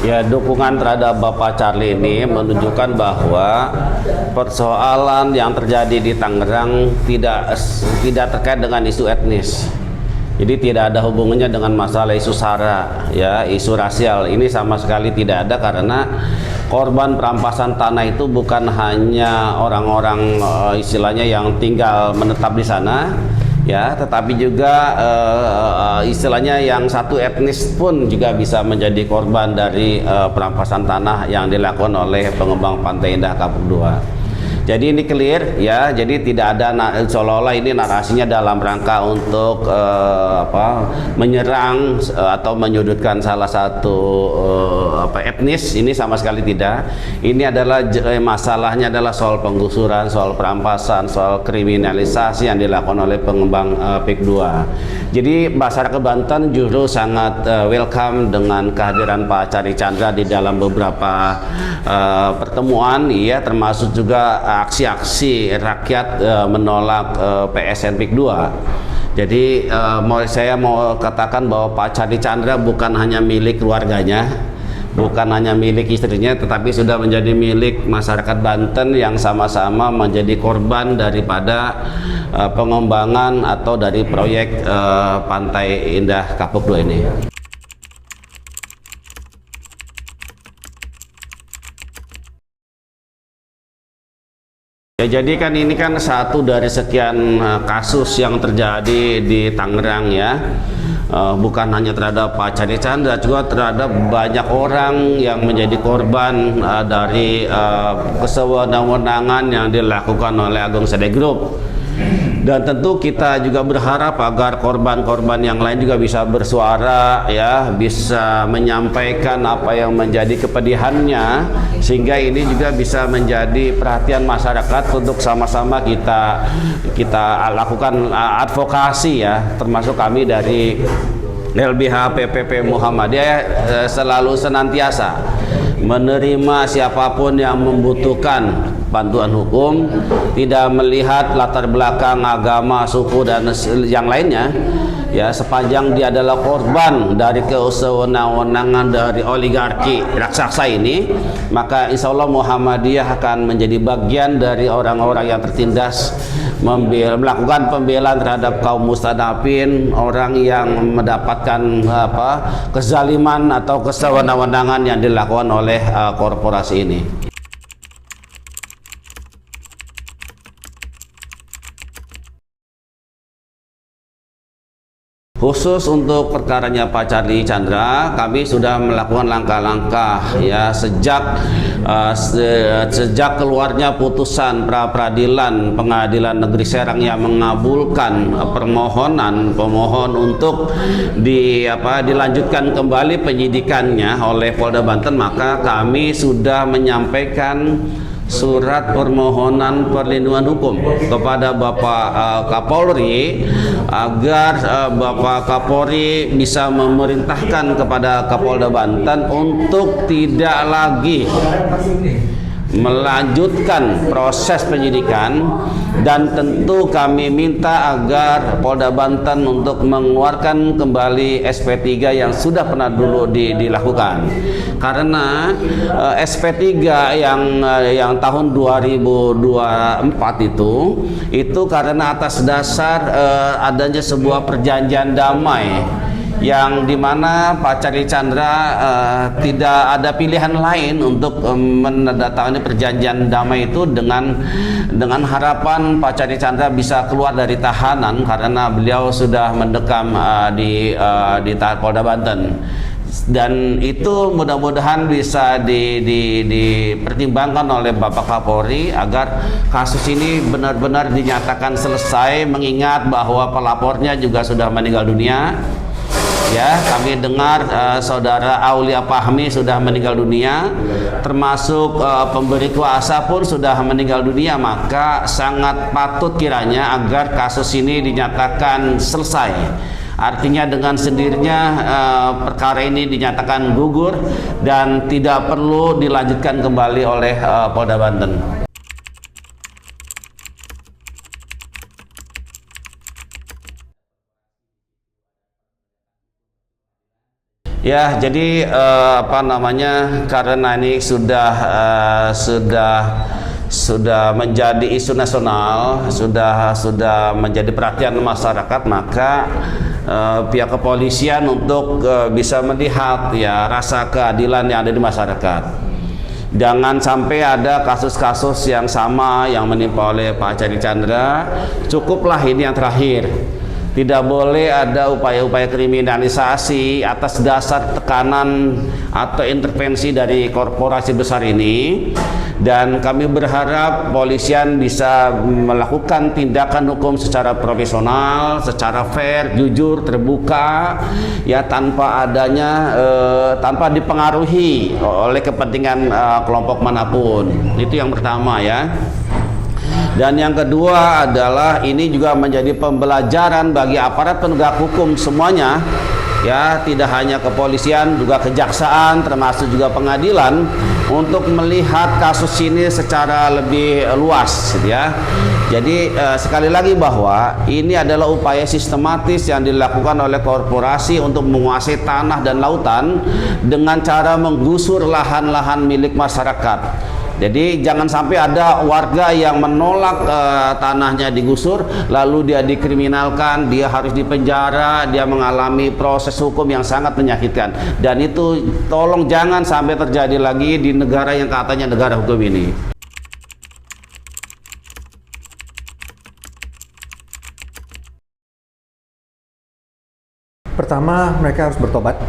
Ya, dukungan terhadap Bapak Charlie ini menunjukkan bahwa persoalan yang terjadi di Tangerang tidak terkait dengan isu etnis. Jadi tidak ada hubungannya dengan masalah isu SARA, ya, isu rasial. Ini sama sekali tidak ada karena korban perampasan tanah itu bukan hanya orang-orang istilahnya yang tinggal menetap di sana, ya, tetapi juga istilahnya yang satu etnis pun juga bisa menjadi korban dari perampasan tanah yang dilakukan oleh pengembang Pantai Indah Kapuk II. Jadi ini clear, ya, jadi tidak ada seolah-olah ini narasinya dalam rangka untuk menyerang atau menyudutkan salah satu etnis. Ini sama sekali tidak. Ini adalah masalahnya adalah soal penggusuran, soal perampasan, soal kriminalisasi yang dilakukan oleh pengembang PIK 2. Jadi masyarakat Banten justru sangat welcome dengan kehadiran Pak Charlie Chandra di dalam beberapa pertemuan, ya, termasuk juga aksi-aksi rakyat menolak PSN PIK 2. Jadi saya mau katakan bahwa Pak Charlie Chandra bukan hanya milik keluarganya, bukan hanya milik istrinya, tetapi sudah menjadi milik masyarakat Banten yang sama-sama menjadi korban daripada pengembangan atau dari proyek Pantai Indah Kapuk II ini. Ya, jadi kan ini kan satu dari sekian kasus yang terjadi di Tangerang, ya. Bukan hanya terhadap Pak Charlie Chandra, juga terhadap banyak orang yang menjadi korban dari kesewenang-wenangan yang dilakukan oleh Agung Sede Group. Dan tentu kita juga berharap agar korban-korban yang lain juga bisa bersuara, ya, bisa menyampaikan apa yang menjadi kepedihannya, sehingga ini juga bisa menjadi perhatian masyarakat untuk sama-sama kita lakukan advokasi, ya, termasuk kami dari LBH PPP Muhammadiyah selalu senantiasa menerima siapapun yang membutuhkan bantuan hukum, tidak melihat latar belakang agama, suku, dan yang lainnya, ya, sepanjang dia adalah korban dari kesewenang-wenangan dari oligarki raksasa ini, maka insya Allah Muhammadiyah akan menjadi bagian dari orang-orang yang tertindas, melakukan pembelaan terhadap kaum mustadafin, orang yang mendapatkan kezaliman atau kesewenang-wenangan yang dilakukan oleh korporasi ini. Khusus untuk perkaranya Pak Charlie Chandra, kami sudah melakukan langkah-langkah, ya, sejak keluarnya putusan pra-peradilan Pengadilan Negeri Serang yang mengabulkan permohonan pemohon untuk dilanjutkan kembali penyidikannya oleh Polda Banten, maka kami sudah menyampaikan surat permohonan perlindungan hukum kepada Bapak Kapolri agar Bapak Kapolri bisa memerintahkan kepada Kapolda Banten untuk tidak lagi melanjutkan proses penyidikan, dan tentu kami minta agar Polda Banten untuk mengeluarkan kembali SP3 yang sudah pernah dulu dilakukan, karena SP3 yang tahun 2024 itu karena atas dasar adanya sebuah perjanjian damai yang dimana Pak Charlie Chandra tidak ada pilihan lain untuk menandatangani perjanjian damai itu dengan harapan Pak Charlie Chandra bisa keluar dari tahanan karena beliau sudah mendekam di Polda Banten. Dan itu mudah-mudahan bisa dipertimbangkan oleh Bapak Kapolri agar kasus ini benar-benar dinyatakan selesai, mengingat bahwa pelapornya juga sudah meninggal dunia. Ya, kami dengar saudara Aulia Fahmi sudah meninggal dunia, termasuk pemberi kuasa pun sudah meninggal dunia, maka sangat patut kiranya agar kasus ini dinyatakan selesai. Artinya dengan sendirinya perkara ini dinyatakan gugur dan tidak perlu dilanjutkan kembali oleh Polda Banten. Ya, jadi apa namanya, karena ini sudah menjadi isu nasional, sudah menjadi perhatian masyarakat, maka pihak kepolisian untuk bisa melihat ya rasa keadilan yang ada di masyarakat. Jangan sampai ada kasus-kasus yang sama yang menimpa oleh Pak Chandra Chandra. Cukuplah ini yang terakhir. Tidak boleh ada upaya-upaya kriminalisasi atas dasar tekanan atau intervensi dari korporasi besar ini. Dan kami berharap polisian bisa melakukan tindakan hukum secara profesional, secara fair, jujur, terbuka, ya tanpa adanya tanpa dipengaruhi oleh kepentingan kelompok manapun. Itu yang pertama ya. Dan yang kedua adalah ini juga menjadi pembelajaran bagi aparat penegak hukum semuanya, ya, tidak hanya kepolisian, juga kejaksaan, termasuk juga pengadilan, untuk melihat kasus ini secara lebih luas, ya. Jadi sekali lagi bahwa ini adalah upaya sistematis yang dilakukan oleh korporasi untuk menguasai tanah dan lautan dengan cara menggusur lahan-lahan milik masyarakat. Jadi jangan sampai ada warga yang menolak tanahnya digusur, lalu dia dikriminalkan, dia harus dipenjara, dia mengalami proses hukum yang sangat menyakitkan. Dan itu tolong jangan sampai terjadi lagi di negara yang katanya negara hukum ini. Pertama, mereka harus bertobat.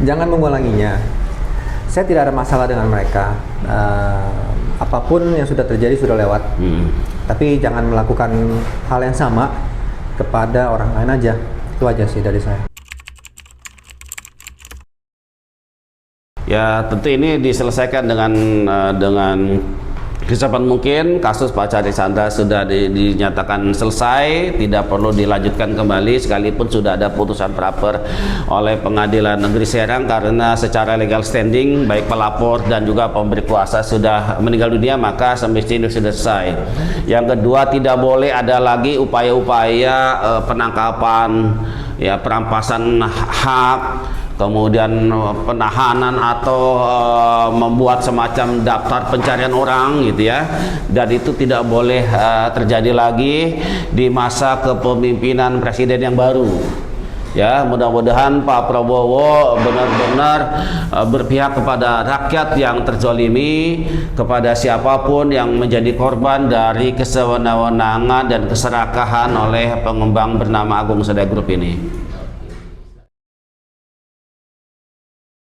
Jangan mengulanginya. Saya tidak ada masalah dengan mereka. Apapun yang sudah terjadi sudah lewat. Tapi jangan melakukan hal yang sama kepada orang lain aja. Itu aja sih dari saya. Ya, tentu ini diselesaikan dengan secepat mungkin. Kasus Pak Chandra Chandra sudah dinyatakan selesai, tidak perlu dilanjutkan kembali sekalipun sudah ada putusan praper oleh Pengadilan Negeri Serang, karena secara legal standing baik pelapor dan juga pemberi kuasa sudah meninggal dunia, maka semestinya sudah selesai. Yang kedua, tidak boleh ada lagi upaya-upaya penangkapan, ya, perampasan hak, kemudian penahanan atau membuat semacam daftar pencarian orang gitu ya. Dan itu tidak boleh terjadi lagi di masa kepemimpinan presiden yang baru. Ya, mudah-mudahan Pak Prabowo benar-benar berpihak kepada rakyat yang terzolimi, kepada siapapun yang menjadi korban dari kesewenang-wenangan dan keserakahan oleh pengembang bernama Agung Sedayo Group ini.